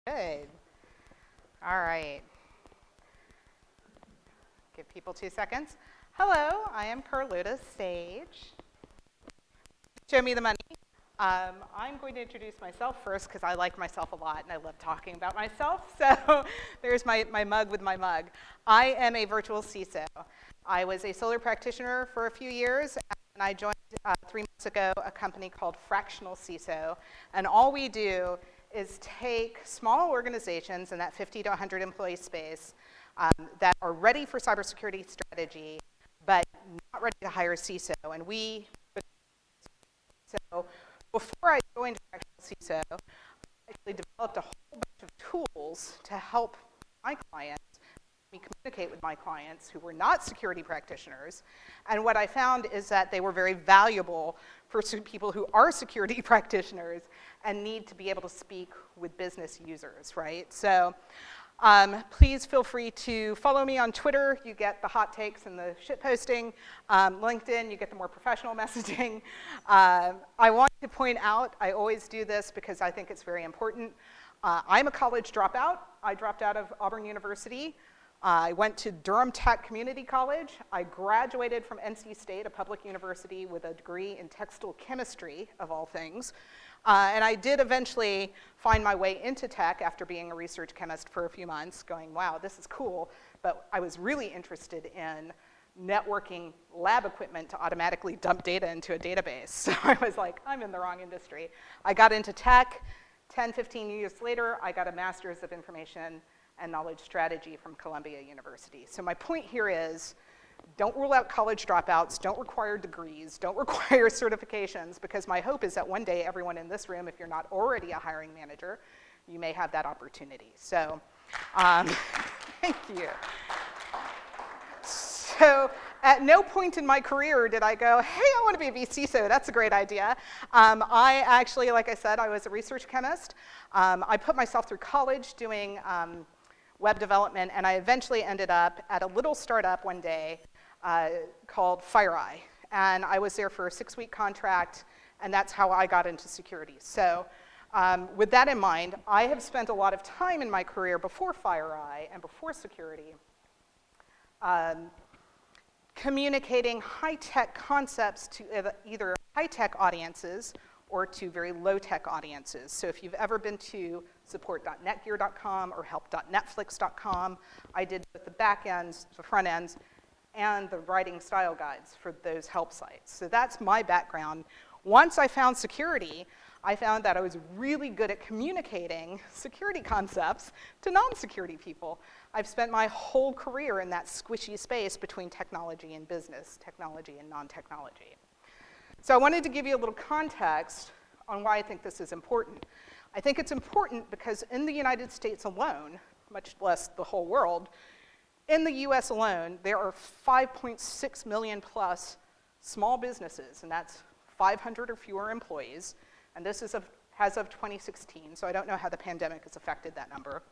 Good. All right. Give people 2 seconds. Hello, I am Carlota, Sage. Show me the money. I'm going to introduce myself first because I like myself a lot and I love talking about myself. So there's my mug with my mug. I am a virtual CISO. I was a solar practitioner for a few years, and I joined 3 months ago a company called Fractional CISO. And all we do is take small organizations in that 50 to 100 employee space that are ready for cybersecurity strategy, but not ready to hire a CISO. And so before I joined Fractional CISO, I actually developed a whole bunch of tools to help my clients, me communicate with my clients who were not security practitioners. And what I found is that they were very valuable for people who are security practitioners and need to be able to speak with business users, right? So please feel free to follow me on Twitter. You get the hot takes and the shit posting. LinkedIn, you get the more professional messaging. I want to point out, I always do this because I think it's very important. I'm a college dropout. I dropped out of Auburn University. I went to Durham Tech Community College. I graduated from NC State, a public university, with a degree in textile chemistry, of all things. And I did eventually find my way into tech after being a research chemist for a few months, going, wow, this is cool. But I was really interested in networking lab equipment to automatically dump data into a database. So I was like, I'm in the wrong industry. I got into tech. 10, 15 years later, I got a master's of information and knowledge strategy from Columbia University. So my point here is, don't rule out college dropouts, don't require degrees, don't require certifications, because my hope is that one day everyone in this room, if you're not already a hiring manager, you may have that opportunity. So thank you. So at no point in my career did I go, hey, I want to be a CISO, that's a great idea. I actually, like I said, I was a research chemist. I put myself through college doing web development, and I eventually ended up at a little startup one day called FireEye. And I was there for a 6-week contract, and that's how I got into security. So with that in mind, I have spent a lot of time in my career before FireEye and before security communicating high-tech concepts to either high-tech audiences or to very low-tech audiences. So if you've ever been to support.netgear.com or help.netflix.com, I did both the back ends, the front ends, and the writing style guides for those help sites. So that's my background. Once I found security, I found that I was really good at communicating security concepts to non-security people. I've spent my whole career in that squishy space between technology and business, technology and non-technology. So I wanted to give you a little context on why I think this is important. I think it's important because in the United States alone, much less the whole world, in the US alone, there are 5.6 million plus small businesses, and that's 500 or fewer employees, and this is as of 2016, so I don't know how the pandemic has affected that number.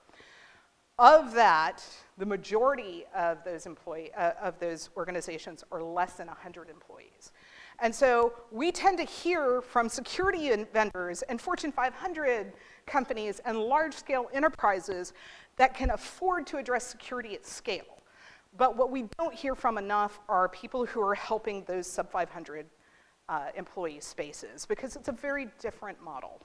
Of that, the majority of those organizations are less than 100 employees. And so we tend to hear from security vendors and Fortune 500 companies and large-scale enterprises that can afford to address security at scale. But what we don't hear from enough are people who are helping those sub-500 employee spaces, because it's a very different model.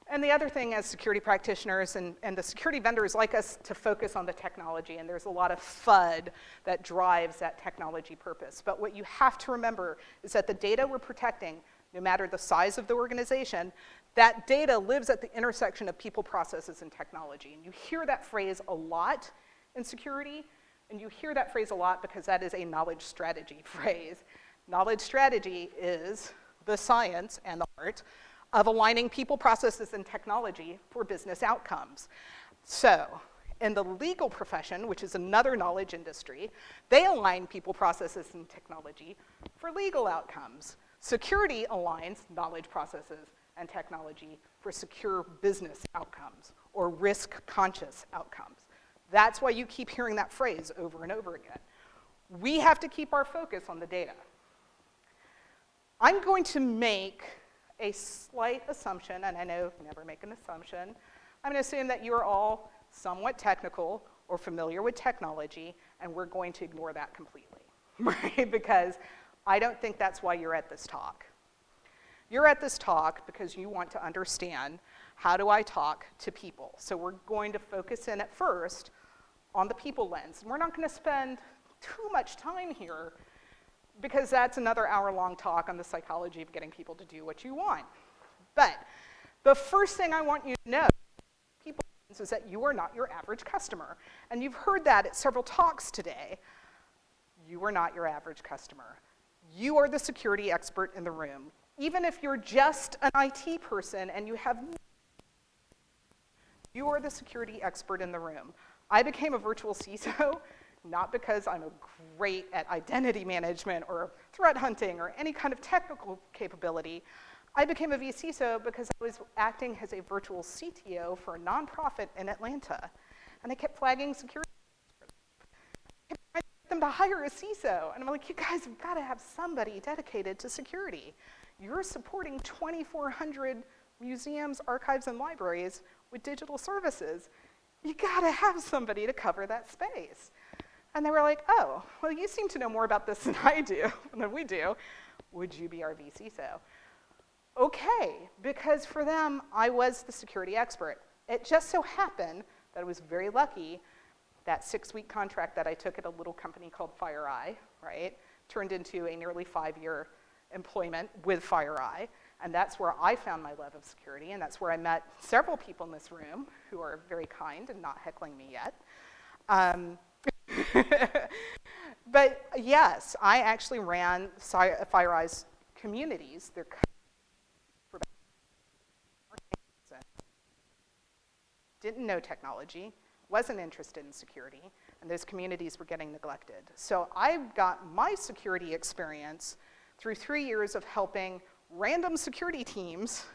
And the other thing as security practitioners and the security vendors like us to focus on the technology, and there's a lot of FUD that drives that technology purpose. But what you have to remember is that the data we're protecting, no matter the size of the organization, that data lives at the intersection of people, processes, and technology. And you hear that phrase a lot in security, and you hear that phrase a lot because that is a knowledge strategy phrase. Knowledge strategy is the science and the art of aligning people, processes, and technology for business outcomes. So, in the legal profession, which is another knowledge industry, they align people, processes, and technology for legal outcomes. Security aligns knowledge, processes, and technology for secure business outcomes or risk-conscious outcomes. That's why you keep hearing that phrase over and over again. We have to keep our focus on the data. I'm going to make a slight assumption, and I know never make an assumption, I'm going to assume that you are all somewhat technical or familiar with technology, and we're going to ignore that completely, right? Because I don't think that's why you're at this talk. You're at this talk because you want to understand, how do I talk to people? So we're going to focus in at first on the people lens. And we're not going to spend too much time here because that's another hour-long talk on the psychology of getting people to do what you want. But the first thing I want you to know people lens is that you are not your average customer. And you've heard that at several talks today. You are not your average customer. You are the security expert in the room. Even if you're just an IT person and you are the security expert in the room. I became a virtual CISO not because I'm great at identity management or threat hunting or any kind of technical capability. I became a vCISO because I was acting as a virtual CTO for a nonprofit in Atlanta. And I kept flagging security. I kept trying to get them to hire a CISO. And I'm like, you guys have got to have somebody dedicated to security. You're supporting 2,400 museums, archives, and libraries with digital services. You gotta have somebody to cover that space. And they were like, oh, well, you seem to know more about this than we do. Would you be our vCISO? Okay, because for them, I was the security expert. It just so happened that I was very lucky that 6-week contract that I took at a little company called FireEye, right, turned into a nearly 5-year employment with FireEye, and that's where I found my love of security, and that's where I met several people in this room who are very kind and not heckling me yet. But yes, I actually ran FireEye's communities. They're didn't know technology, wasn't interested in security, and those communities were getting neglected. So I got my security experience through 3 years of helping random security teams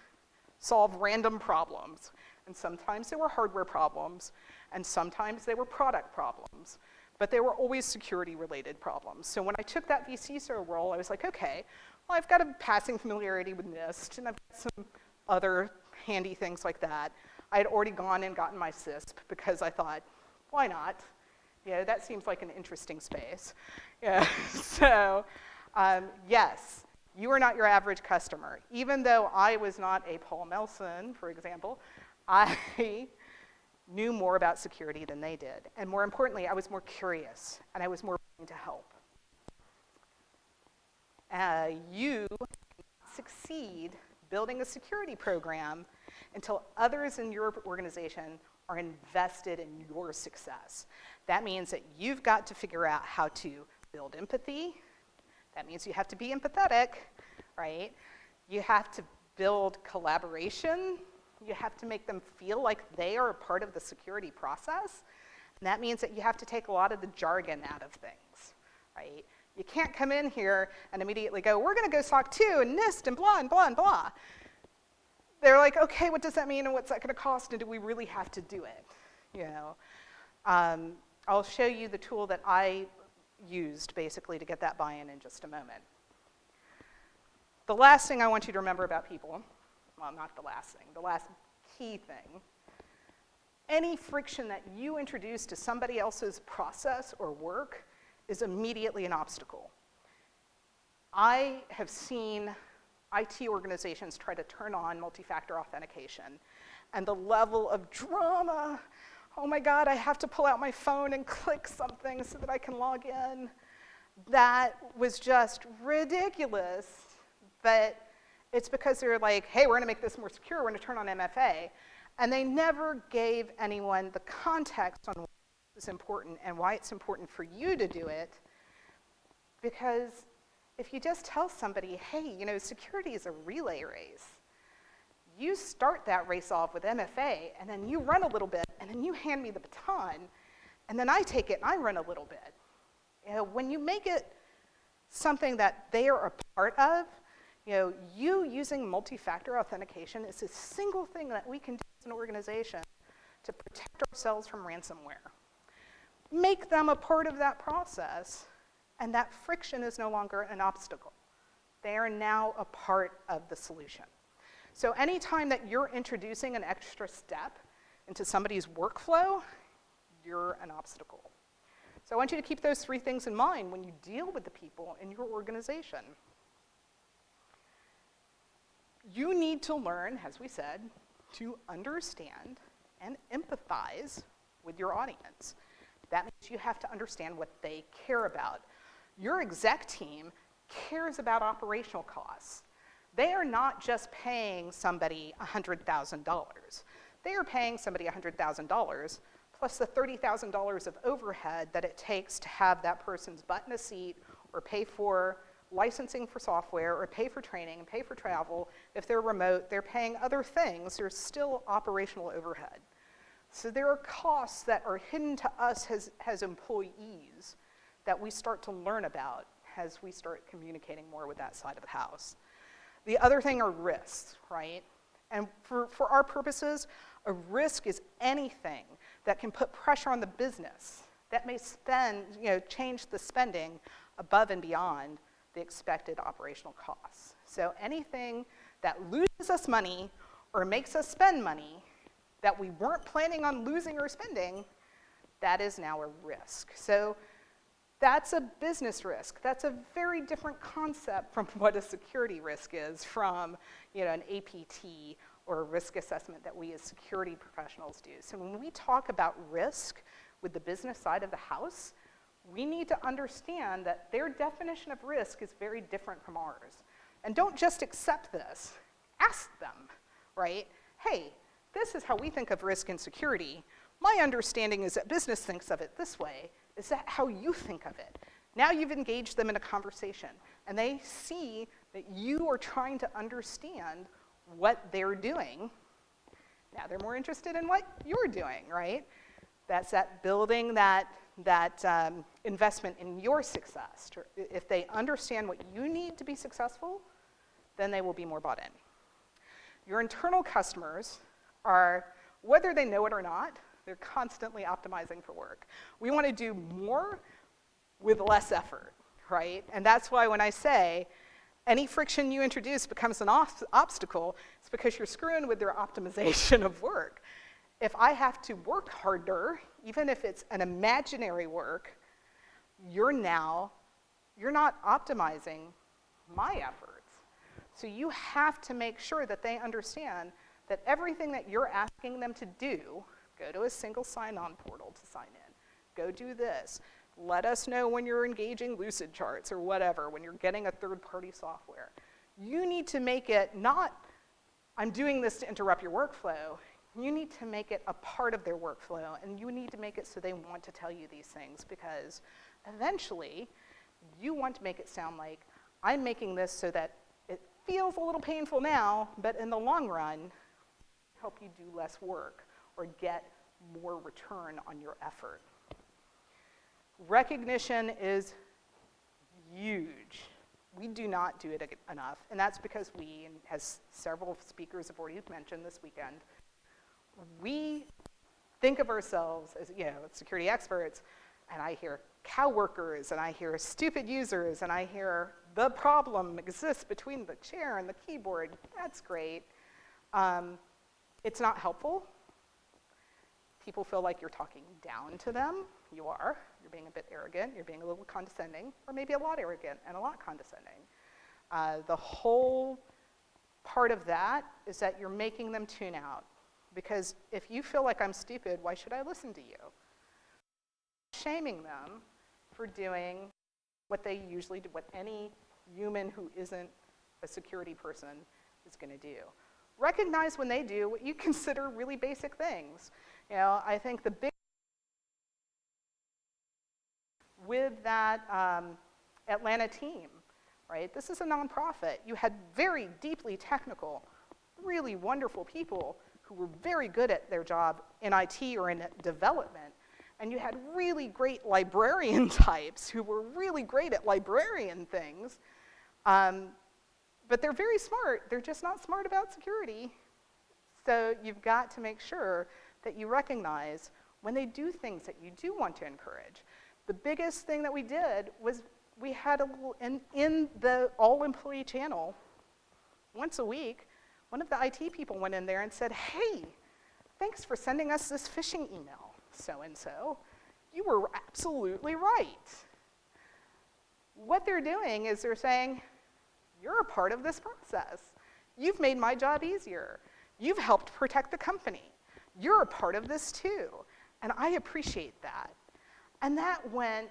solve random problems. And sometimes they were hardware problems, and sometimes they were product problems, but they were always security-related problems. So when I took that vCISO role, I was like, okay, well, I've got a passing familiarity with NIST, and I've got some other handy things like that. I had already gone and gotten my CISP because I thought, why not? You know, that seems like an interesting space. Yeah. So yes, you are not your average customer. Even though I was not a Paul Melson, for example, I knew more about security than they did. And more importantly, I was more curious, and I was more willing to help. You succeed building a security program until others in your organization are invested in your success. That means that you've got to figure out how to build empathy. That means you have to be empathetic, right? You have to build collaboration. You have to make them feel like they are a part of the security process. And that means that you have to take a lot of the jargon out of things, right? You can't come in here and immediately go, we're going to go SOC 2 and NIST and blah and blah and blah. They're like, okay, what does that mean and what's that going to cost and do we really have to do it? You know, I'll show you the tool that I used basically to get that buy-in in just a moment. The last thing I want you to remember about people, well, not the last thing, the last key thing, any friction that you introduce to somebody else's process or work is immediately an obstacle. I have seen IT organizations try to turn on multi-factor authentication, and the level of drama, oh my God, I have to pull out my phone and click something so that I can log in. That was just ridiculous, but it's because they're like, hey, we're gonna make this more secure, we're gonna turn on MFA. And they never gave anyone the context on why it's important and why it's important for you to do it. Because if you just tell somebody, hey, you know, security is a relay race, you start that race off with MFA, and then you run a little bit, and then you hand me the baton, and then I take it and I run a little bit. You know, when you make it something that they are a part of, you know, you using multi-factor authentication is a single thing that we can do as an organization to protect ourselves from ransomware. Make them a part of that process, and that friction is no longer an obstacle. They are now a part of the solution. So anytime that you're introducing an extra step into somebody's workflow, you're an obstacle. So I want you to keep those 3 things in mind when you deal with the people in your organization. You need to learn, as we said, to understand and empathize with your audience. That means you have to understand what they care about. Your exec team cares about operational costs. They are not just paying somebody $100,000. They are paying somebody $100,000 plus the $30,000 of overhead that it takes to have that person's butt in a seat or pay for licensing for software or pay for training and pay for travel. If they're remote, they're paying other things. There's still operational overhead. So there are costs that are hidden to us as employees that we start to learn about as we start communicating more with that side of the house. The other thing are risks, right? And for our purposes, a risk is anything that can put pressure on the business that may change the spending above and beyond the expected operational costs. So anything that loses us money or makes us spend money that we weren't planning on losing or spending, that is now a risk. So that's a business risk. That's a very different concept from what a security risk is from an APT or a risk assessment that we as security professionals do. So when we talk about risk with the business side of the house, we need to understand that their definition of risk is very different from ours. And don't just accept this. Ask them, right? Hey, this is how we think of risk and security. My understanding is that business thinks of it this way. Is that how you think of it? Now you've engaged them in a conversation, and they see that you are trying to understand what they're doing. Now they're more interested in what you're doing, right? That's that building that investment in your success. If they understand what you need to be successful, then they will be more bought in. Your internal customers are, whether they know it or not, they're constantly optimizing for work. We want to do more with less effort, right? And that's why when I say any friction you introduce becomes an obstacle, it's because you're screwing with their optimization of work. If I have to work harder, even if it's an imaginary work, you're not optimizing my efforts. So you have to make sure that they understand that everything that you're asking them to do, go to a single sign-on portal to sign in, go do this, let us know when you're engaging Lucid charts or whatever, when you're getting a third-party software. You need to make it not, I'm doing this to interrupt your workflow. You need to make it a part of their workflow, and you need to make it so they want to tell you these things, because eventually you want to make it sound like I'm making this so that it feels a little painful now, but in the long run, help you do less work or get more return on your effort. Recognition is huge. We do not do it enough, and that's because we, and as several speakers have already mentioned this weekend, we think of ourselves as security experts, and I hear cow workers, and I hear stupid users, and I hear the problem exists between the chair and the keyboard. That's great. It's not helpful. People feel like you're talking down to them. You are. You're being a bit arrogant. You're being a little condescending, or maybe a lot arrogant and a lot condescending. The whole part of that is that you're making them tune out. Because if you feel like I'm stupid, why should I listen to you? Shaming them for doing what they usually do, what any human who isn't a security person is going to do. Recognize when they do what you consider really basic things. I think the big with that Atlanta team, right? This is a nonprofit. You had very deeply technical, really wonderful people who were very good at their job in IT or in development. And you had really great librarian types who were really great at librarian things. But they're very smart. They're just not smart about security. So you've got to make sure that you recognize when they do things that you do want to encourage. The biggest thing that we did was we had a little, in the all-employee channel, once a week, one of the IT people went in there and said, hey, thanks for sending us this phishing email, so-and-so. You were absolutely right. What they're doing is they're saying, you're a part of this process. You've made my job easier. You've helped protect the company. You're a part of this too, and I appreciate that. And that went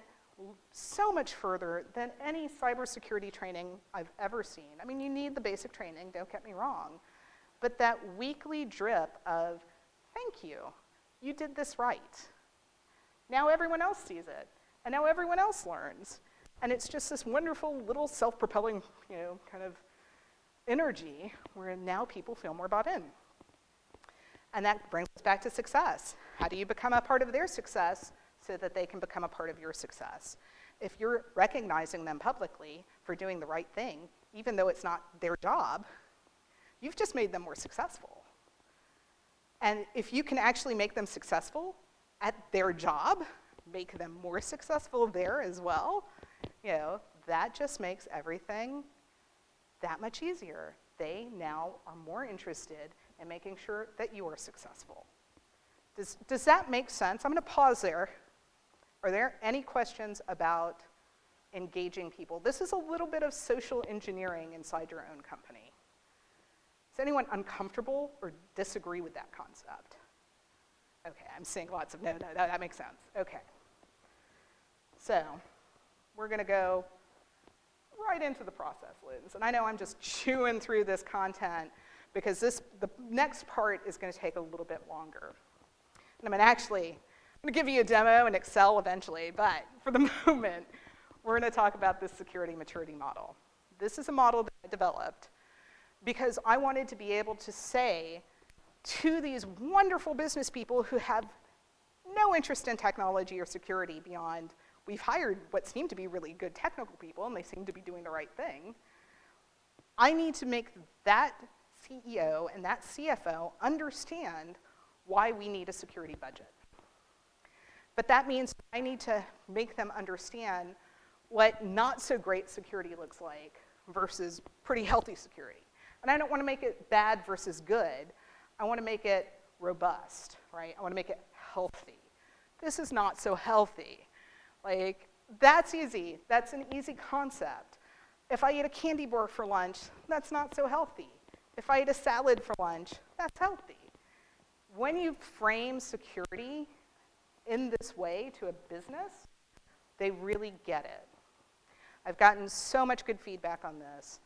so much further than any cybersecurity training I've ever seen. I mean, you need the basic training, don't get me wrong, but that weekly drip of, thank you, you did this right. Now everyone else sees it, and now everyone else learns. And it's just this wonderful little self-propelling, kind of energy where now people feel more bought in. And that brings us back to success. How do you become a part of their success so that they can become a part of your success? If you're recognizing them publicly for doing the right thing, even though it's not their job, you've just made them more successful. And if you can actually make them successful at their job, make them more successful there as well, that just makes everything that much easier. They now are more interested in making sure that you are successful. Does that make sense? I'm going to pause there. Are there any questions about engaging people? This is a little bit of social engineering inside your own company. Is anyone uncomfortable or disagree with that concept? Okay, I'm seeing lots of no, that makes sense. Okay. So, we're going to go right into the process, Liz. And I know I'm just chewing through this content because the next part is going to take a little bit longer. And I'm going to give you a demo in Excel eventually, but for the moment, we're going to talk about this security maturity model. This is a model that I developed because I wanted to be able to say to these wonderful business people who have no interest in technology or security beyond, we've hired what seem to be really good technical people and they seem to be doing the right thing. I need to make that CEO and that CFO understand why we need a security budget. But that means I need to make them understand what not so great security looks like versus pretty healthy security. And I don't want to make it bad versus good. I want to make it robust, right? I want to make it healthy. This is not so healthy. Like, that's easy. That's an easy concept. If I eat a candy bar for lunch, that's not so healthy. If I eat a salad for lunch, that's healthy. When you frame security in this way to a business, they really get it. I've gotten so much good feedback on this.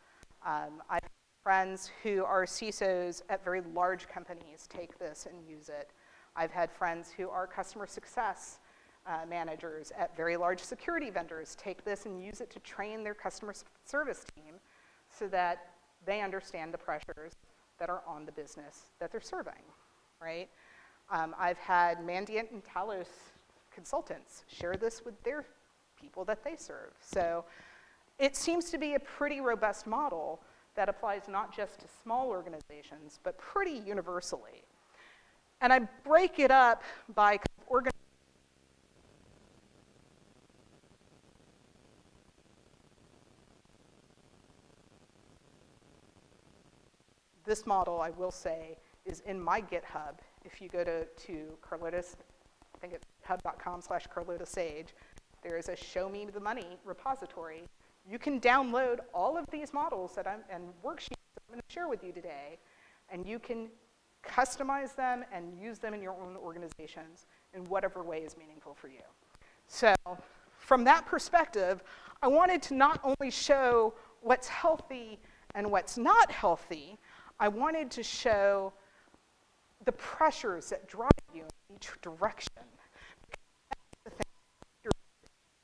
I've had friends who are CISOs at very large companies take this and use it. I've had friends who are customer success managers at very large security vendors take this and use it to train their customer service team so that they understand the pressures that are on the business that they're serving, right? I've had Mandiant and Talos consultants share this with their people that they serve. So it seems to be a pretty robust model that applies not just to small organizations, but pretty universally. And I break it up by organizations. This model, I will say, is in my GitHub. If you go to Carlota's, I think it's hub.com/CarlotaSage, there is a Show Me the Money repository. You can download all of these models and worksheets that I'm going to share with you today, and you can customize them and use them in your own organizations in whatever way is meaningful for you. So from that perspective, I wanted to not only show what's healthy and what's not healthy, I wanted to show the pressures that drive you in each direction.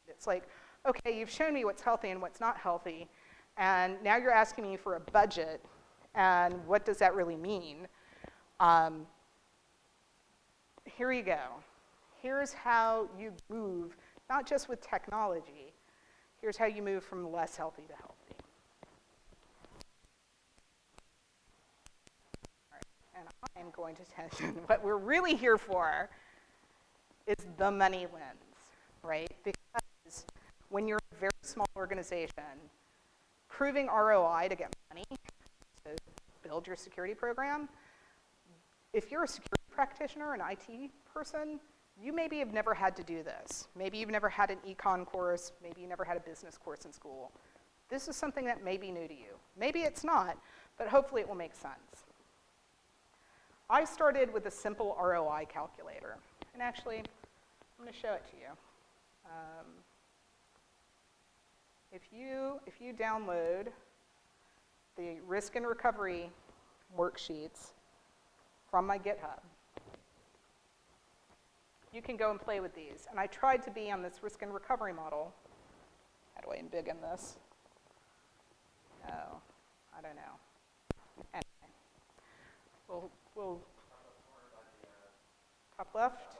It's like, okay, you've shown me what's healthy and what's not healthy, and now you're asking me for a budget, and what does that really mean? Here you go. Here's how you move, not just with technology, here's how you move from less healthy to healthy. And I'm going to tell you what we're really here for is the money lens, right? Because when you're a very small organization, proving ROI to get money, to build your security program, if you're a security practitioner, an IT person, you maybe have never had to do this. Maybe you've never had an econ course, maybe you never had a business course in school. This is something that may be new to you. Maybe it's not, but hopefully it will make sense. I started with a simple ROI calculator. And actually, I'm going to show it to you. If you download the risk and recovery worksheets from my GitHub, you can go and play with these. And I tried to be on this risk and recovery model. How do I embiggen this? Oh, I don't know. Anyway, we'll top left.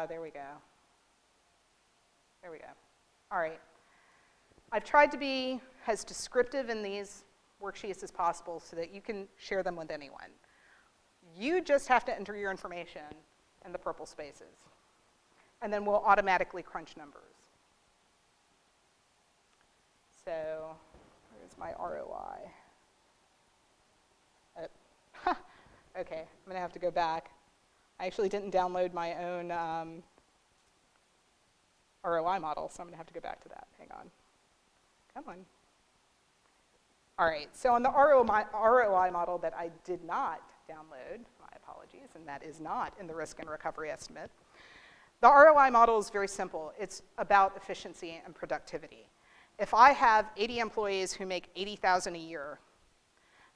There we go. There we go. All right. I've tried to be as descriptive in these worksheets as possible so that you can share them with anyone. You just have to enter your information in the purple spaces, and then we'll automatically crunch numbers. So where's my ROI? Okay, I'm going to have to go back. I actually didn't download my own ROI model, so I'm going to have to go back to that. Hang on. Come on. All right, so on the ROI model that I did not download, my apologies, and that is not in the risk and recovery estimate, the ROI model is very simple. It's about efficiency and productivity. If I have 80 employees who make $80,000 a year,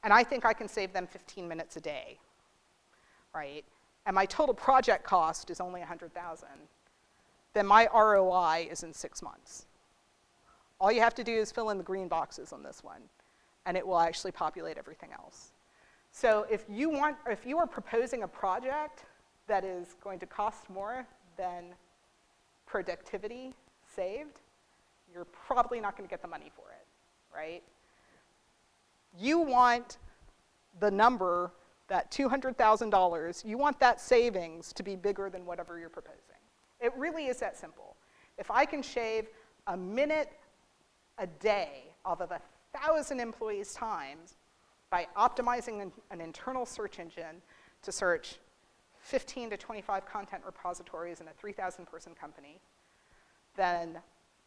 and I think I can save them 15 minutes a day, right, and my total project cost is only $100,000, then my ROI is in 6 months. All you have to do is fill in the green boxes on this one, and it will actually populate everything else. So if you are proposing a project that is going to cost more than productivity saved, you're probably not going to get the money for it, right? You want the number, that $200,000, you want that savings to be bigger than whatever you're proposing. It really is that simple. If I can shave a minute a day off of 1,000 employees' times by optimizing an internal search engine to search 15 to 25 content repositories in a 3,000-person company, then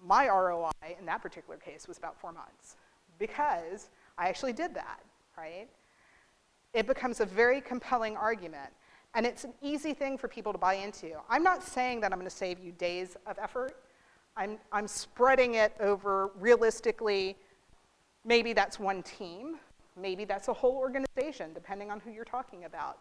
my ROI in that particular case was about 4 months, because I actually did that, right? It becomes a very compelling argument, and it's an easy thing for people to buy into. I'm not saying that I'm going to save you days of effort. I'm spreading it over, realistically, maybe that's one team, maybe that's a whole organization, depending on who you're talking about.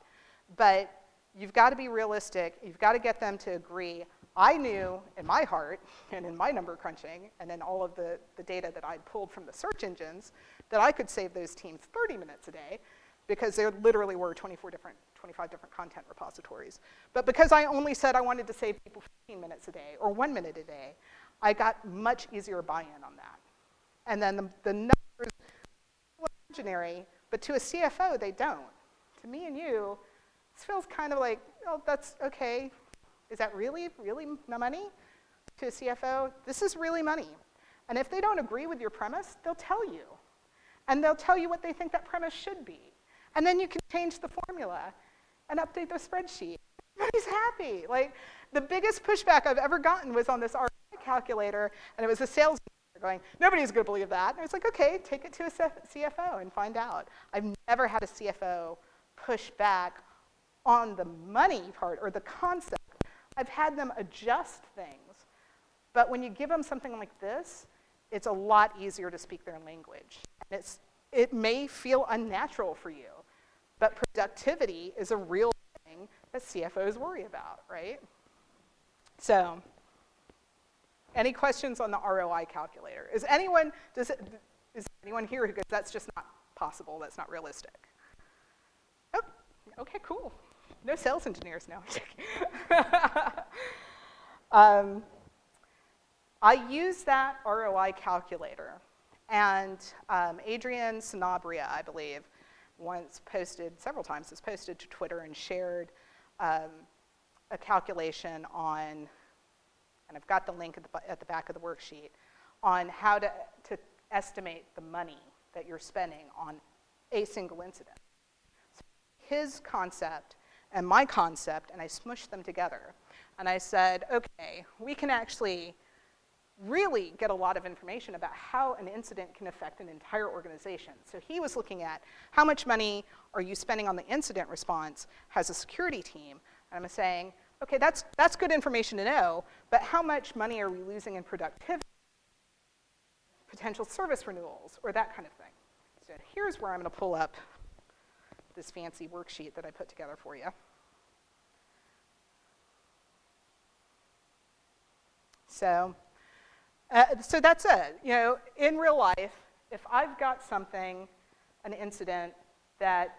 But you've got to be realistic. You've got to get them to agree. I knew in my heart, and in my number crunching, and in all of the data that I pulled from the search engines, that I could save those teams 30 minutes a day, because there literally were 25 different content repositories. But because I only said I wanted to save people 15 minutes a day, or 1 minute a day, I got much easier buy-in on that. And then the numbers are imaginary, but to a CFO, they don't. To me and you, this feels kind of like, oh, that's okay. Is that really money? To a CFO, this is really money. And if they don't agree with your premise, they'll tell you. And they'll tell you what they think that premise should be. And then you can change the formula and update the spreadsheet. Everybody's happy. Like, the biggest pushback I've ever gotten was on this ROI calculator, and it was a sales going, nobody's going to believe that. And I was like, okay, take it to a CFO and find out. I've never had a CFO push back on the money part or the concept. I've had them adjust things. But when you give them something like this, it's a lot easier to speak their language. And it may feel unnatural for you, but productivity is a real thing that CFOs worry about, right? So, any questions on the ROI calculator? Is anyone here who goes, that's just not possible, that's not realistic? Oh, okay, cool. No sales engineers now. I use that ROI calculator, and Adrian Sanabria, I believe, once posted, several times has posted to Twitter and shared a calculation on, and I've got the link at the back of the worksheet, on how to estimate the money that you're spending on a single incident. his concept and my concept, and I smushed them together. And I said, okay, we can actually really get a lot of information about how an incident can affect an entire organization. So he was looking at how much money are you spending on the incident response as a security team, and I'm saying, okay, that's good information to know, but how much money are we losing in productivity, potential service renewals, or that kind of thing. So here's where I'm going to pull up this fancy worksheet that I put together for you. So that's it. You know, in real life, if I've got something, an incident that,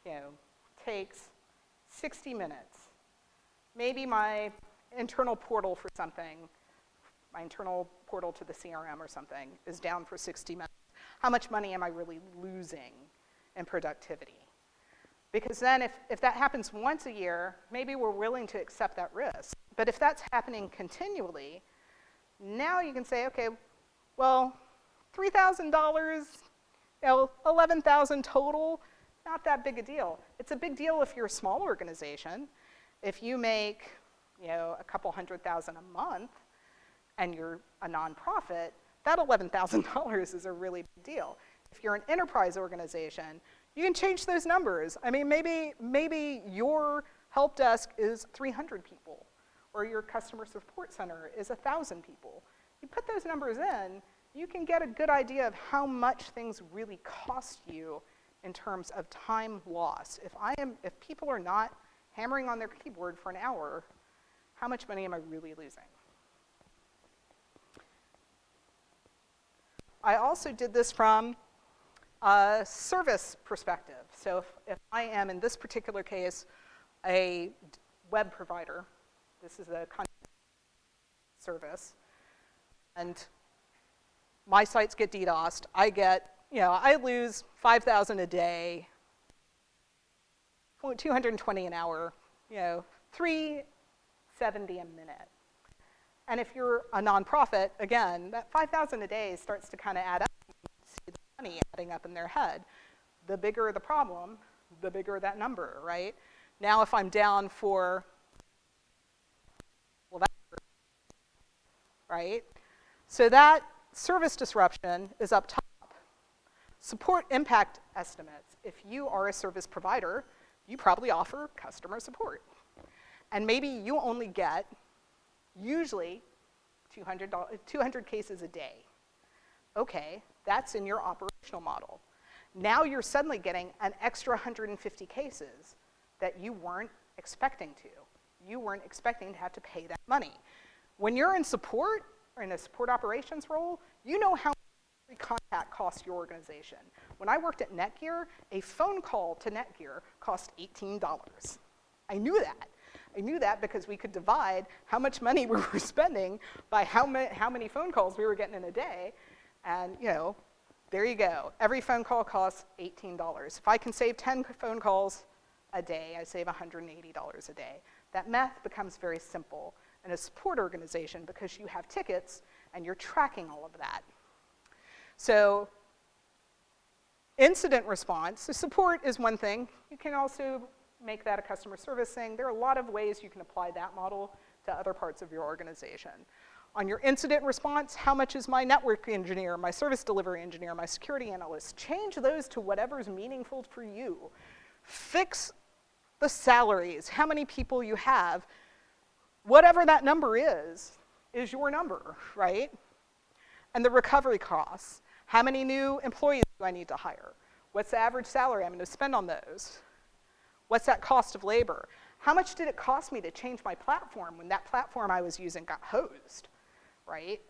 you know, takes 60 minutes, maybe my internal portal for something, my internal portal to the CRM or something is down for 60 minutes, how much money am I really losing in productivity? Because then if that happens once a year, maybe we're willing to accept that risk. But if that's happening continually, now you can say, okay, well, $3,000, you know, $11,000 total, not that big a deal. It's a big deal if you're a small organization. If you make, you know, a couple $100,000 a month and you're a nonprofit, that $11,000 is a really big deal. If you're an enterprise organization, you can change those numbers. I mean, maybe your help desk is 300 people, or your customer support center is 1,000 people. You put those numbers in, you can get a good idea of how much things really cost you in terms of time loss. If people are not hammering on their keyboard for an hour, how much money am I really losing? I also did this from a service perspective. So if I am, in this particular case, a web provider, this is a content service, and my sites get DDoSed, I lose 5,000 a day, 220 an hour, $370 a minute. And if you're a nonprofit, again, that 5,000 a day starts to kind of add up. You see the money adding up in their head. The bigger the problem, the bigger that number, right? Now if I'm down for, well, that's right? So that service disruption is up top. Support impact estimates. If you are a service provider, you probably offer customer support. And maybe you only get, usually, 200 cases a day. Okay, that's in your operational model. Now you're suddenly getting an extra 150 cases that you weren't expecting to. You weren't expecting to have to pay that money. When you're in support, or in a support operations role, you know how every contact costs your organization. When I worked at Netgear, a phone call to Netgear cost $18. I knew that. I knew that because we could divide how much money we were spending by how many phone calls we were getting in a day, and there you go. Every phone call costs $18. If I can save 10 phone calls a day, I save $180 a day. That math becomes very simple in a support organization because you have tickets and you're tracking all of that. So incident response, so support is one thing. You can also make that a customer service thing. There are a lot of ways you can apply that model to other parts of your organization. On your incident response, how much is my network engineer, my service delivery engineer, my security analyst? Change those to whatever's meaningful for you. Fix the salaries, how many people you have. Whatever that number is your number, right? And the recovery costs. How many new employees do I need to hire? What's the average salary I'm going to spend on those? What's that cost of labor? How much did it cost me to change my platform when that platform I was using got hosed, right?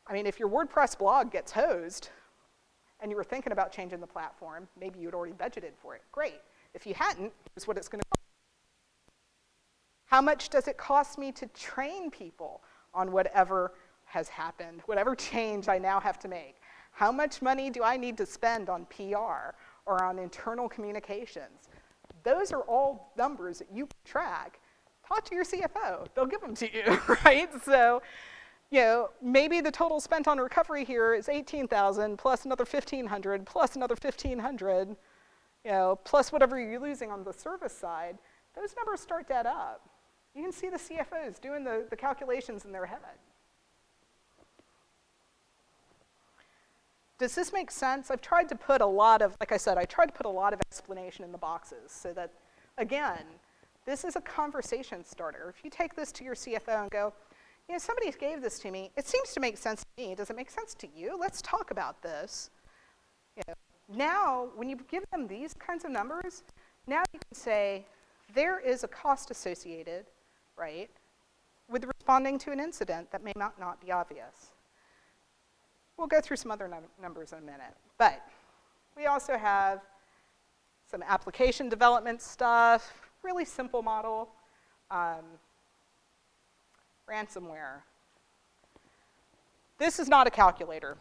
I mean, if your WordPress blog gets hosed and you were thinking about changing the platform, maybe you'd already budgeted for it. Great. If you hadn't, here's what it's going to cost. How much does it cost me to train people on whatever has happened, whatever change I now have to make? How much money do I need to spend on PR or on internal communications? Those are all numbers that you can track. Talk to your CFO. They'll give them to you, right? So, maybe the total spent on recovery here is $18,000 plus another $1,500 plus another $1,500. plus whatever you're losing on the service side, those numbers start to add up. You can see the CFOs doing the calculations in their head. Does this make sense? I've tried to put a lot of, like I said, I tried to put a lot of explanation in the boxes so that, again, this is a conversation starter. If you take this to your CFO and go, somebody gave this to me, it seems to make sense to me. Does it make sense to you? Let's talk about this. Now, when you give them these kinds of numbers, now you can say, there is a cost associated, right, with responding to an incident that may not be obvious. We'll go through some other numbers in a minute. But we also have some application development stuff, really simple model, ransomware. This is not a calculator.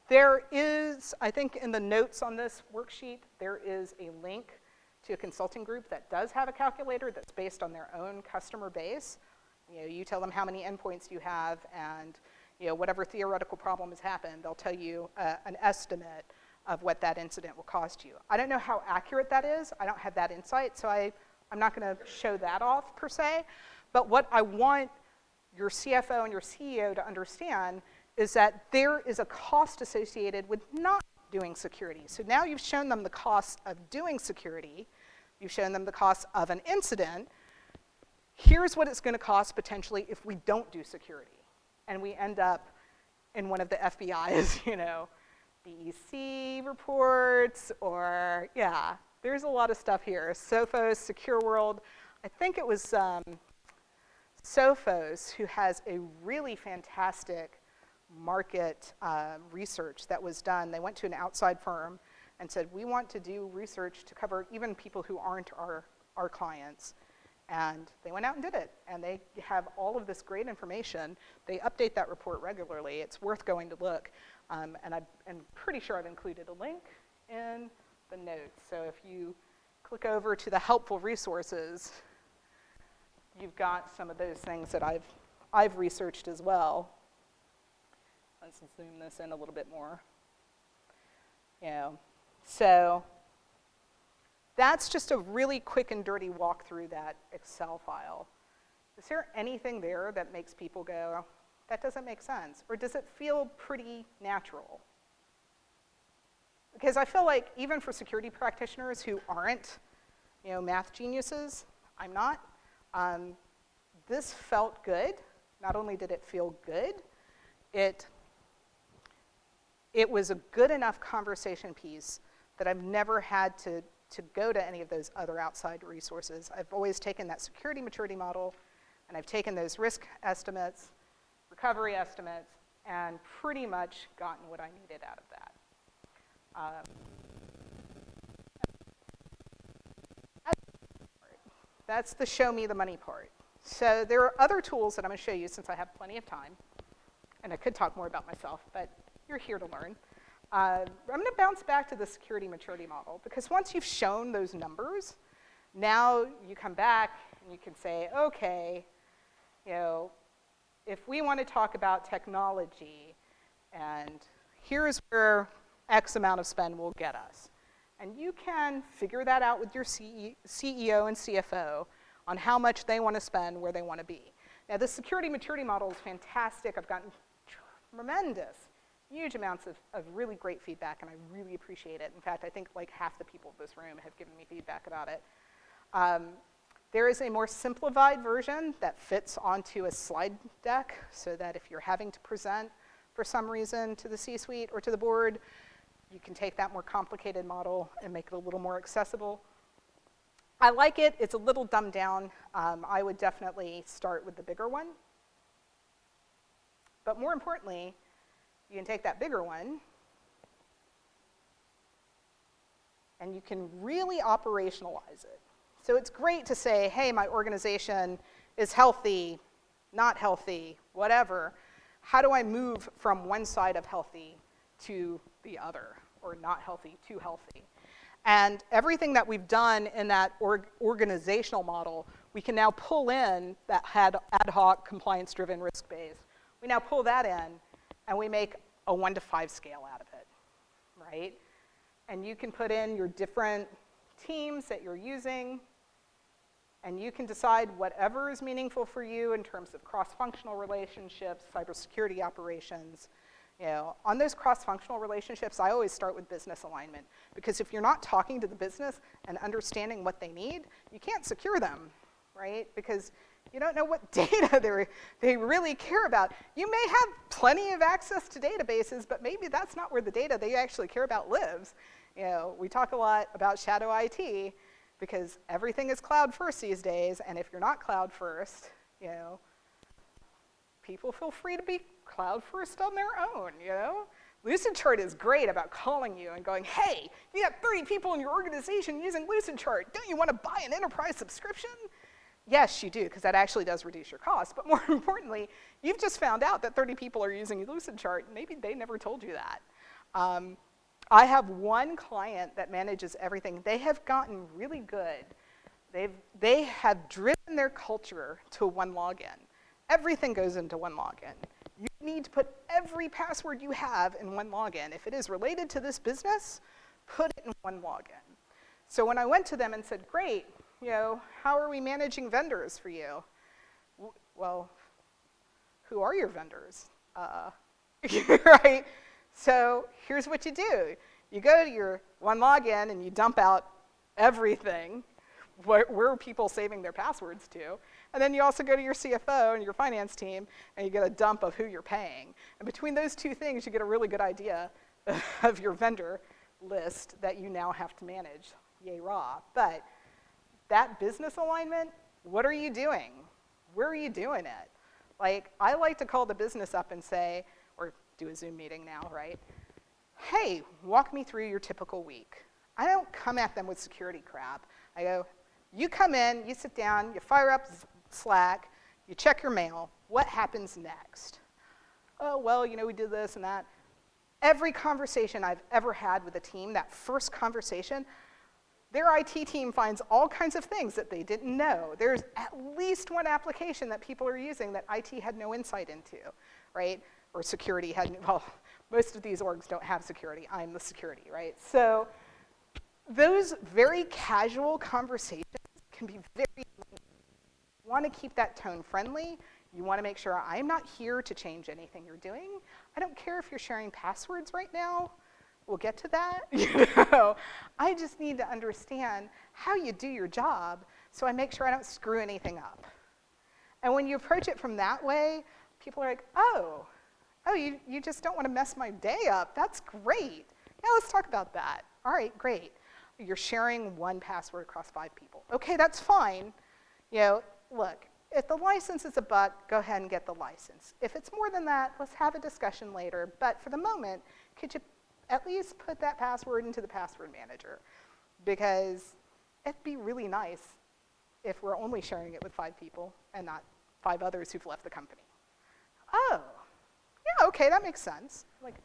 There is, I think in the notes on this worksheet, there is a link to a consulting group that does have a calculator that's based on their own customer base. You tell them how many endpoints you have, and whatever theoretical problem has happened, they'll tell you an estimate of what that incident will cost you. I don't know how accurate that is. I don't have that insight, so I'm not going to show that off per se. But what I want your CFO and your CEO to understand is that there is a cost associated with not doing security. So now you've shown them the cost of doing security. You've shown them the cost of an incident. Here's what it's going to cost potentially if we don't do security. And we end up in one of the FBI's, BEC reports, or, there's a lot of stuff here. Sophos, Secure World. I think it was Sophos who has a really fantastic market research that was done. They went to an outside firm and said, we want to do research to cover even people who aren't our clients. And they went out and did it. And they have all of this great information. They update that report regularly. It's worth going to look. And I'm pretty sure I've included a link in the notes. So if you click over to the helpful resources, you've got some of those things that I've researched as well. Let's zoom this in a little bit more. So that's just a really quick and dirty walk through that Excel file. Is there anything there that makes people go, that doesn't make sense? Or does it feel pretty natural? Because I feel like even for security practitioners who aren't, math geniuses, I'm not, this felt good. Not only did it feel good, it was a good enough conversation piece that I've never had to go to any of those other outside resources. I've always taken that security maturity model, and I've taken those risk estimates, recovery estimates, and pretty much gotten what I needed out of that. That's the show me the money part. So there are other tools that I'm going to show you since I have plenty of time, and I could talk more about myself, but you're here to learn. I'm going to bounce back to the security maturity model, because once you've shown those numbers, now you come back and you can say, okay, if we want to talk about technology, and here's where X amount of spend will get us. And you can figure that out with your CEO and CFO on how much they want to spend, where they want to be. Now, the security maturity model is fantastic. I've gotten huge amounts of really great feedback, and I really appreciate it. In fact, I think like half the people in this room have given me feedback about it. There is a more simplified version that fits onto a slide deck, so that if you're having to present for some reason to the C-suite or to the board, you can take that more complicated model and make it a little more accessible. I like it. It's a little dumbed down. I would definitely start with the bigger one. But more importantly, you can take that bigger one and you can really operationalize it. So it's great to say, hey, my organization is healthy, not healthy, whatever. How do I move from one side of healthy to the other, or not healthy to healthy? And everything that we've done in that organizational model, we can now pull in that ad hoc, compliance-driven risk base. We now pull that in, and we make a 1 to 5 scale out of it, right? And you can put in your different teams that you're using, and you can decide whatever is meaningful for you in terms of cross-functional relationships, cybersecurity operations. On those cross-functional relationships, I always start with business alignment, because if you're not talking to the business and understanding what they need, you can't secure them, right? Because you don't know what data they really care about. You may have plenty of access to databases, but maybe that's not where the data they actually care about lives. We talk a lot about shadow IT, because everything is cloud first these days, and if you're not cloud first, people feel free to be cloud first on their own, Lucidchart is great about calling you and going, hey, you got 30 people in your organization using Lucidchart. Don't you want to buy an enterprise subscription? Yes, you do, because that actually does reduce your cost. But more importantly, you've just found out that 30 people are using Lucidchart. Maybe they never told you that. I have one client that manages everything. They have gotten really good. They have driven their culture to one login. Everything goes into one login. You need to put every password you have in one login. If it is related to this business, put it in one login. So when I went to them and said, great, how are we managing vendors for you? Well, who are your vendors? Right? So here's what you do. You go to your one login and you dump out everything, where are people saving their passwords to, and then you also go to your CFO and your finance team and you get a dump of who you're paying. And between those two things, you get a really good idea of your vendor list that you now have to manage. Yay, raw. But that business alignment, what are you doing? Where are you doing it? Like, I like to call the business up and say, or do a Zoom meeting now, right? Hey, walk me through your typical week. I don't come at them with security crap. I go, you come in, you sit down, you fire up Slack, you check your mail. What happens next? Oh, well, we did this and that. Every conversation I've ever had with a team, that first conversation, their IT team finds all kinds of things that they didn't know. There's at least one application that people are using that IT had no insight into, right? Or security had, well, most of these orgs don't have security. I'm the security, right? So those very casual conversations can be very, you want to keep that tone friendly. You want to make sure I'm not here to change anything you're doing. I don't care if you're sharing passwords right now. We'll get to that. I just need to understand how you do your job so I make sure I don't screw anything up. And when you approach it from that way, people are like, oh, you just don't want to mess my day up. That's great. Yeah, let's talk about that. All right, great. You're sharing one password across 5 people. Okay, that's fine. Look, if the license is $1, go ahead and get the license. If it's more than that, let's have a discussion later. But for the moment, could you at least put that password into the password manager? Because it'd be really nice if we're only sharing it with 5 people and not 5 others who've left the company. Oh, yeah, okay, that makes sense. Like,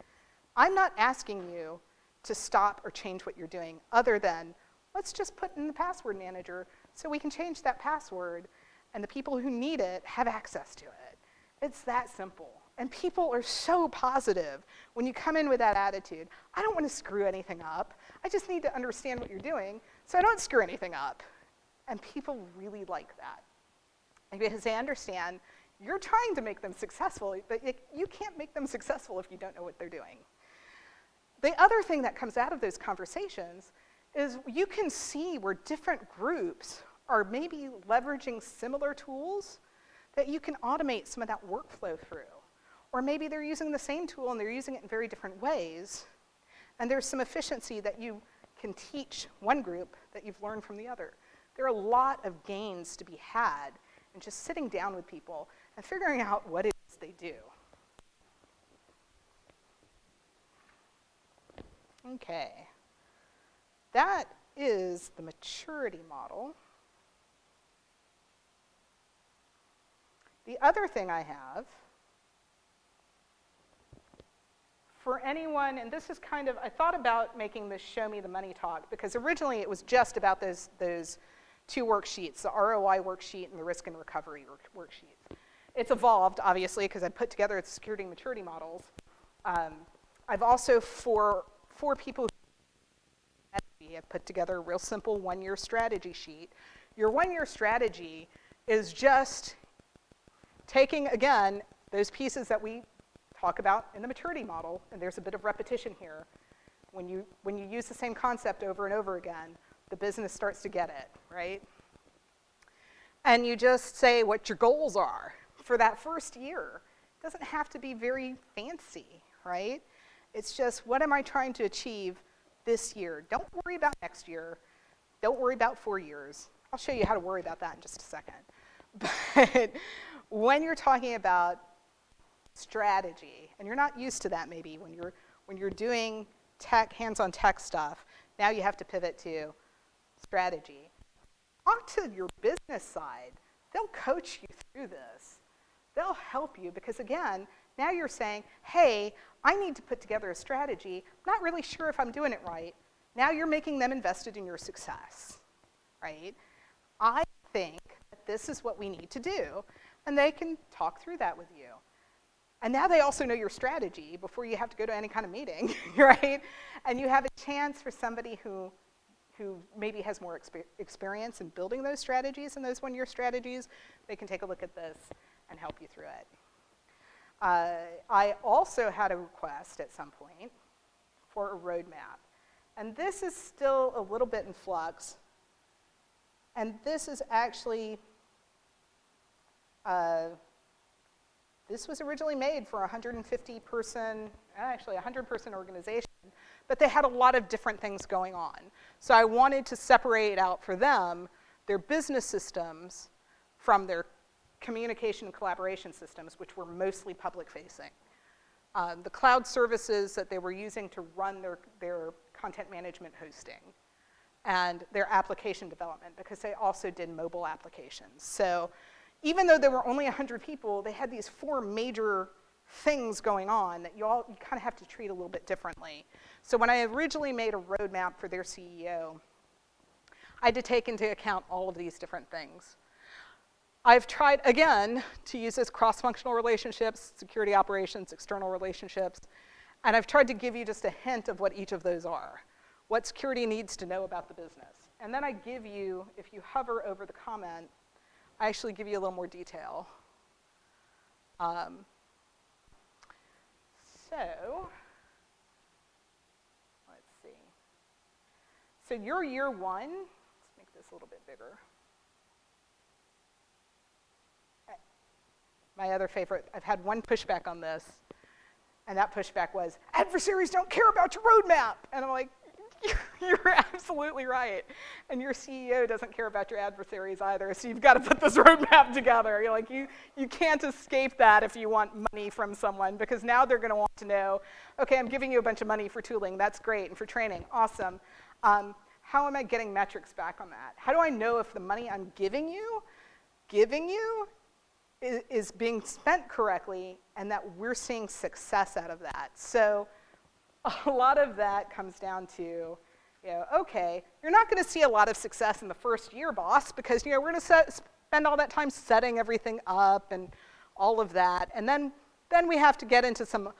I'm not asking you to stop or change what you're doing other than let's just put in the password manager so we can change that password and the people who need it have access to it. It's that simple. And people are so positive when you come in with that attitude. I don't want to screw anything up. I just need to understand what you're doing so I don't screw anything up. And people really like that. Because they understand you're trying to make them successful, but you can't make them successful if you don't know what they're doing. The other thing that comes out of those conversations is you can see where different groups are maybe leveraging similar tools that you can automate some of that workflow through. Or maybe they're using the same tool and they're using it in very different ways. And there's some efficiency that you can teach one group that you've learned from the other. There are a lot of gains to be had in just sitting down with people and figuring out what it is they do. Okay. That is the maturity model. The other thing I have, for anyone, and this is kind of, I thought about making this show me the money talk, because originally it was just about those 2 worksheets, the ROI worksheet and the risk and recovery worksheet. It's evolved, obviously, because I put together the security and maturity models. I've also, for people who strategy. I've put together a real simple one-year strategy sheet. Your one-year strategy is just taking, again, those pieces that we talk about in the maturity model, and there's a bit of repetition here. When you use the same concept over and over again, the business starts to get it, right? And you just say what your goals are for that first year. It doesn't have to be very fancy, right? It's just, what am I trying to achieve this year? Don't worry about next year. Don't worry about 4 years. I'll show you how to worry about that in just a second. But when you're talking about strategy, and you're not used to that maybe when you're doing tech, hands-on tech stuff, now you have to pivot to strategy. Talk to your business side. They'll coach you through this. They'll help you because, again, now you're saying, hey, I need to put together a strategy. I'm not really sure if I'm doing it right. Now you're making them invested in your success, right? I think that this is what we need to do, and they can talk through that with you. And now they also know your strategy before you have to go to any kind of meeting, right? And you have a chance for somebody who maybe has more experience in building those strategies and those one-year strategies. They can take a look at this and help you through it. I also had a request at some point for a roadmap. And this is still a little bit in flux. And this is actually, this was originally made for a 150-person, actually a 100-person organization, but they had a lot of different things going on. So I wanted to separate out for them their business systems from their communication and collaboration systems, which were mostly public-facing. The cloud services that they were using to run their content management hosting, and their application development, because they also did mobile applications. So even though there were only 100 people, they had these 4 major things going on that you kind of have to treat a little bit differently. So when I originally made a roadmap for their CEO, I had to take into account all of these different things. I've tried, again, to use this cross-functional relationships, security operations, external relationships, and I've tried to give you just a hint of what each of those are, what security needs to know about the business. And then I give you, if you hover over the comment, I actually give you a little more detail. So, let's see. So your year one, let's make this a little bit bigger. My other favorite, I've had one pushback on this, and that pushback was, adversaries don't care about your roadmap. And I'm like, you're absolutely right. And your CEO doesn't care about your adversaries either, so you've got to put this roadmap together. You're like, you can't escape that if you want money from someone, because now they're going to want to know, okay, I'm giving you a bunch of money for tooling. That's great, and for training. Awesome. How am I getting metrics back on that? How do I know if the money I'm giving you is being spent correctly and that we're seeing success out of that? So a lot of that comes down to, okay, you're not going to see a lot of success in the first year, boss, because we're going to spend all that time setting everything up and all of that. And then we have to get into some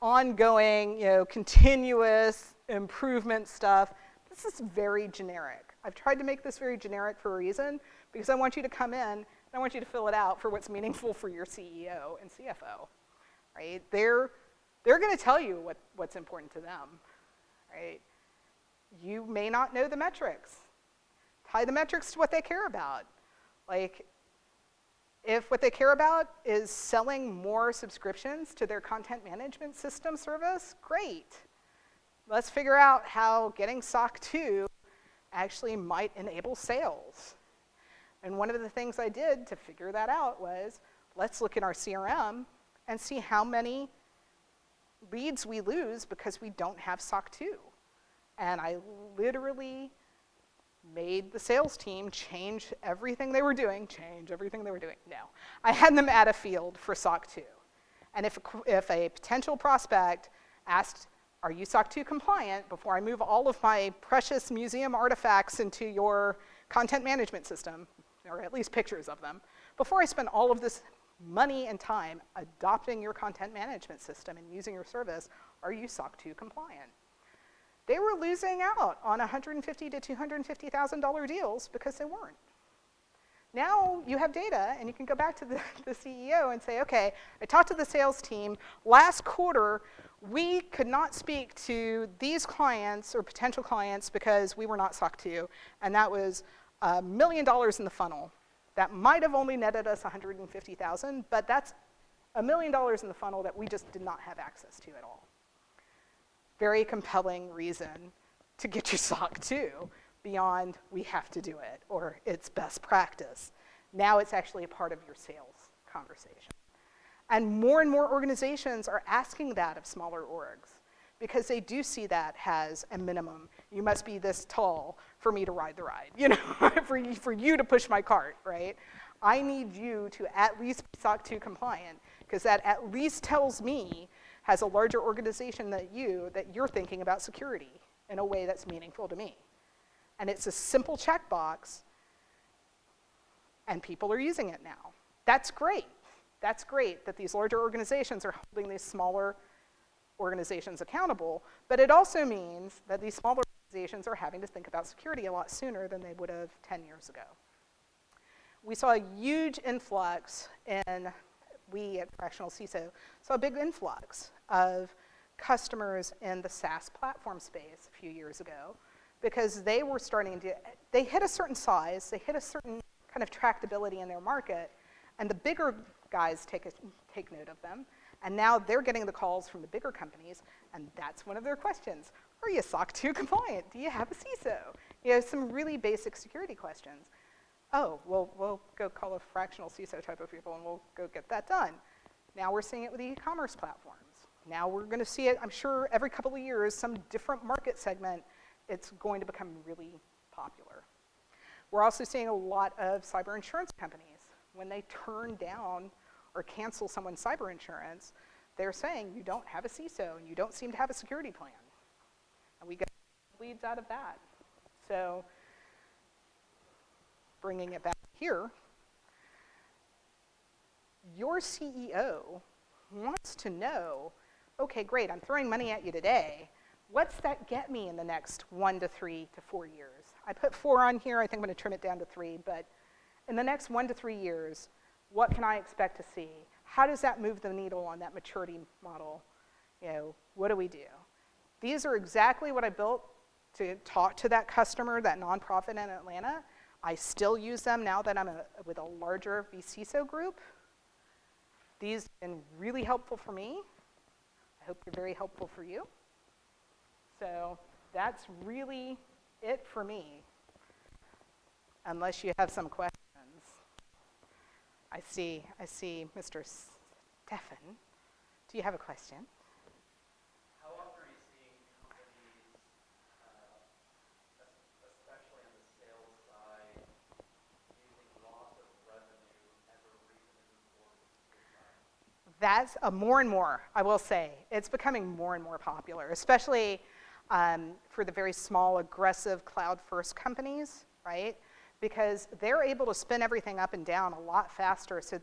ongoing, continuous improvement stuff. This is very generic. I've tried to make this very generic for a reason, because I want you to come in and I want you to fill it out for what's meaningful for your CEO and CFO, right? They're going to tell you what's important to them, right? You may not know the metrics. Tie the metrics to what they care about. Like, if what they care about is selling more subscriptions to their content management system service, great. Let's figure out how getting SOC 2 actually might enable sales. And one of the things I did to figure that out was, let's look at our CRM and see how many leads we lose because we don't have SOC 2. And I literally made the sales team change everything they were doing. No, I had them add a field for SOC 2. And if a potential prospect asked, are you SOC 2 compliant, before I move all of my precious museum artifacts into your content management system, or at least pictures of them, before I spend all of this money and time adopting your content management system and using your service, are you SOC 2 compliant? they were losing out on $150,000 to $250,000 deals because they weren't. Now you have data, and you can go back to the CEO and say, okay, I talked to the sales team. Last quarter, we could not speak to these clients or potential clients because we were not SOC 2, and that was $1 million in the funnel. That might have only netted us $150,000, but that's $1 million in the funnel that we just did not have access to at all. Very compelling reason to get your SOC 2 beyond we have to do it or it's best practice. Now it's actually a part of your sales conversation. And more organizations are asking that of smaller orgs because they do see that as a minimum. You must be this tall for me to ride the ride, you know, for you to push my cart, right? I need you to at least be SOC 2 compliant because that at least tells me, as a larger organization than you, that you're thinking about security in a way that's meaningful to me. And it's a simple checkbox, and people are using it now. That's great. That's great that these larger organizations are holding these smaller organizations accountable, but it also means that these smaller organizations are having to think about security a lot sooner than they would have 10 years ago. We saw a huge influx we at Fractional CISO saw a big influx of customers in the SaaS platform space a few years ago because they were they hit a certain size, they hit a certain kind of tractability in their market, and the bigger guys take note of them, and now they're getting the calls from the bigger companies, and that's one of their questions. Are you SOC 2 compliant? Do you have a CISO? You know, some really basic security questions. Oh, well, we'll go call a fractional CISO type of people, and we'll go get that done. Now we're seeing it with e-commerce platforms. Now we're going to see it, I'm sure, every couple of years, some different market segment, it's going to become really popular. We're also seeing a lot of cyber insurance companies. When they turn down or cancel someone's cyber insurance, they're saying, you don't have a CISO, and you don't seem to have a security plan. And we get leads out of that. So bringing it back here, your CEO wants to know, okay, great, I'm throwing money at you today. What's that get me in the next 1 to 3 to 4 years? I put 4 on here. I think I'm going to trim it down to 3. But in the next 1 to 3 years, what can I expect to see? How does that move the needle on that maturity model? You know, what do we do? These are exactly what I built to talk to that customer, that nonprofit in Atlanta. I still use them now that I'm with a larger vCISO group. These have been really helpful for me. I hope they're very helpful for you. So that's really it for me, unless you have some questions. I see Mr. Stefan. Do you have a question? How often are you seeing companies, especially on the sales side, using loss of revenue as a reason to move forward with security files? That's more and more, I will say. It's becoming more and more popular, especially for the very small, aggressive cloud-first companies, right? Because they're able to spin everything up and down a lot faster. So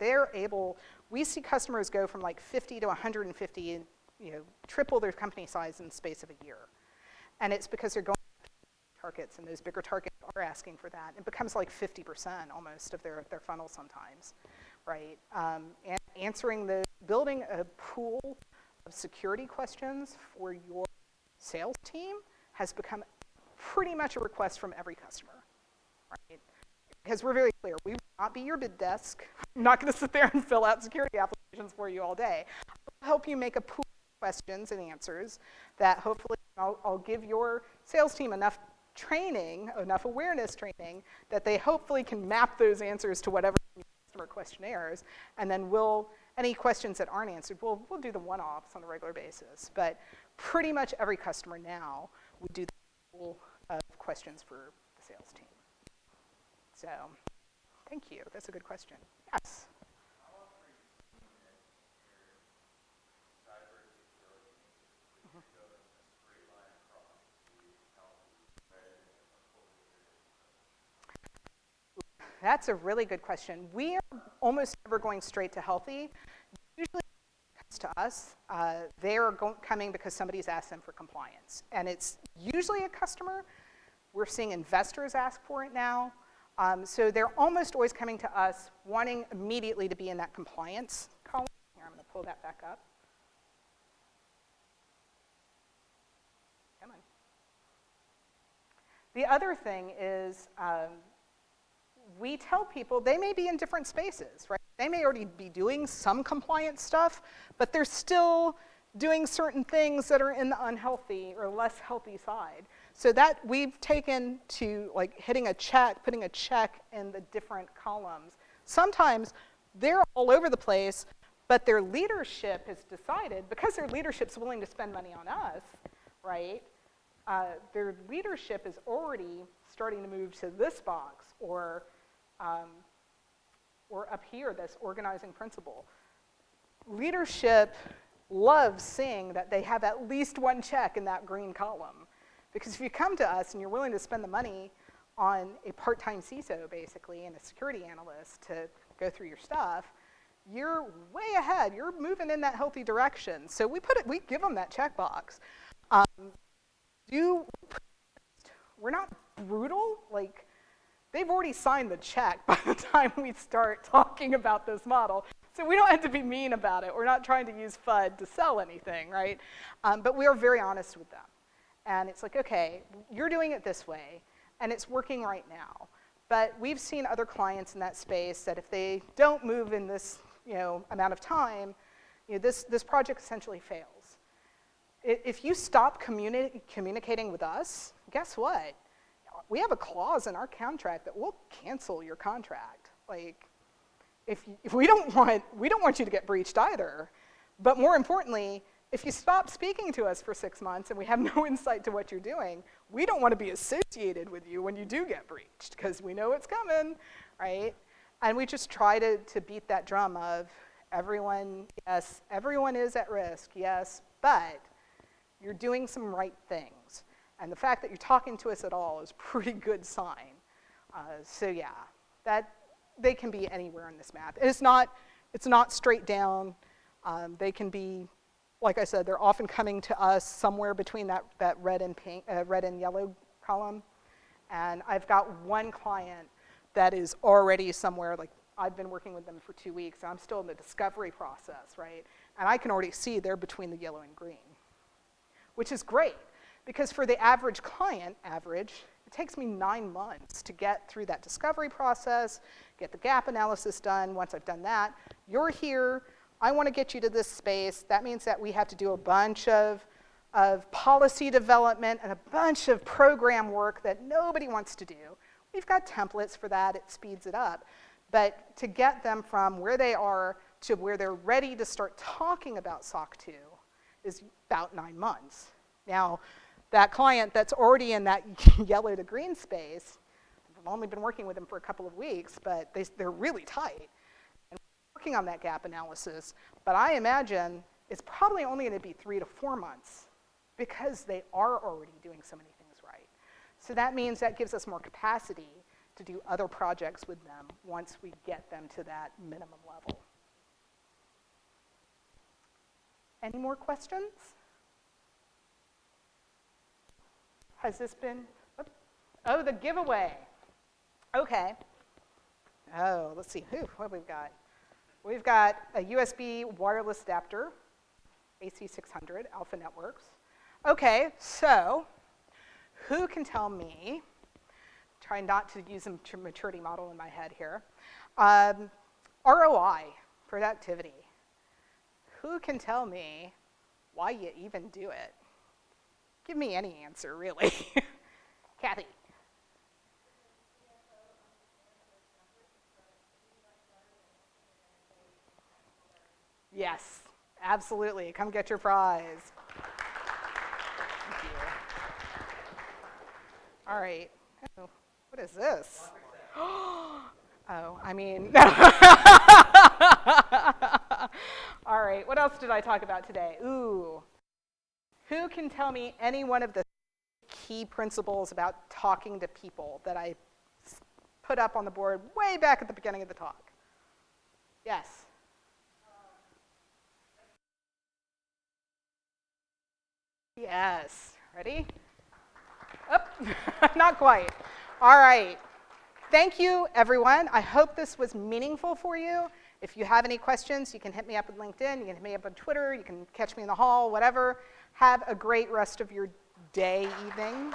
we see customers go from like 50 to 150, triple their company size in the space of a year. And it's because they're going after targets, and those bigger targets are asking for that. It becomes like 50% almost of their funnel sometimes, right? And building a pool of security questions for your sales team has become pretty much a request from every customer, right? Because we're very clear, we will not be your bid desk. I'm not going to sit there and fill out security applications for you all day. I'll help you make a pool of questions and answers that hopefully I'll give your sales team enough training, enough awareness training, that they hopefully can map those answers to whatever customer questionnaires, and then any questions that aren't answered, we'll do the one-offs on a regular basis. But pretty much every customer now would do the pool of questions for the sales team. So, thank you. That's a good question. Yes? How often are you seeing that your cybersecurity needs to go in a straight line across the healthy red and appropriate? That's a really good question. We are almost never going straight to healthy. Usually to us, they're coming because somebody's asked them for compliance. And it's usually a customer. We're seeing investors ask for it now. So they're almost always coming to us wanting immediately to be in that compliance column. Here, I'm going to pull that back up. Come on. The other thing is we tell people they may be in different spaces, right? They may already be doing some compliance stuff, but they're still doing certain things that are in the unhealthy or less healthy side. So that we've taken to like hitting a check, putting a check in the different columns. Sometimes they're all over the place, but their leadership has decided, because their leadership's willing to spend money on us, right? Their leadership is already starting to move to this box or up here, this organizing principle. Leadership loves seeing that they have at least one check in that green column. Because if you come to us and you're willing to spend the money on a part-time CISO, basically, and a security analyst to go through your stuff, you're way ahead. You're moving in that healthy direction. So we give them that checkbox. We're not brutal. Like, they've already signed the check by the time we start talking about this model. So we don't have to be mean about it. We're not trying to use FUD to sell anything, right? But we are very honest with them. And it's like, okay, you're doing it this way, and it's working right now. But we've seen other clients in that space that if they don't move in this amount of time, this project essentially fails. If you stop communicating with us, guess what? We have a clause in our contract that we'll cancel your contract. Like, if we don't want you to get breached either. But more importantly, if you stop speaking to us for 6 months and we have no insight to what you're doing, we don't want to be associated with you when you do get breached, because we know it's coming, right? And we just try to beat that drum of everyone, yes, everyone is at risk, yes, but you're doing some right things. And the fact that you're talking to us at all is a pretty good sign. So yeah, they can be anywhere on this map. And it's not straight down. They can be, like I said, they're often coming to us somewhere between that red and yellow column. And I've got one client that is already somewhere, like I've been working with them for 2 weeks, and I'm still in the discovery process, right? And I can already see they're between the yellow and green, which is great, because for the average client, it takes me 9 months to get through that discovery process, get the gap analysis done. Once I've done that, you're here. I want to get you to this space. That means that we have to do a bunch of policy development and a bunch of program work that nobody wants to do. We've got templates for that. It speeds it up. But to get them from where they are to where they're ready to start talking about SOC 2 is about 9 months. Now, that client that's already in that yellow to green space, I've only been working with them for a couple of weeks, but they're really tight. And we're working on that gap analysis, but I imagine it's probably only going to be 3 to 4 months because they are already doing so many things right. So that means that gives us more capacity to do other projects with them once we get them to that minimum level. Any more questions? Has this been, oh, the giveaway. Okay. Oh, let's see, what have we got? We've got a USB wireless adapter, AC600, Alpha Networks. Okay, so who can tell me, try not to use a maturity model in my head here, ROI, productivity. Who can tell me why you even do it? Give me any answer, really. Kathy. Yes, absolutely. Come get your prize. Thank you. All right. Oh, what is this? Oh, I mean. All right. What else did I talk about today? Ooh. Who can tell me any one of the key principles about talking to people that I put up on the board way back at the beginning of the talk? Yes. Yes. Ready? Oh, not quite. All right. Thank you, everyone. I hope this was meaningful for you. If you have any questions, you can hit me up on LinkedIn, you can hit me up on Twitter, you can catch me in the hall, whatever. Have a great rest of your day, evening.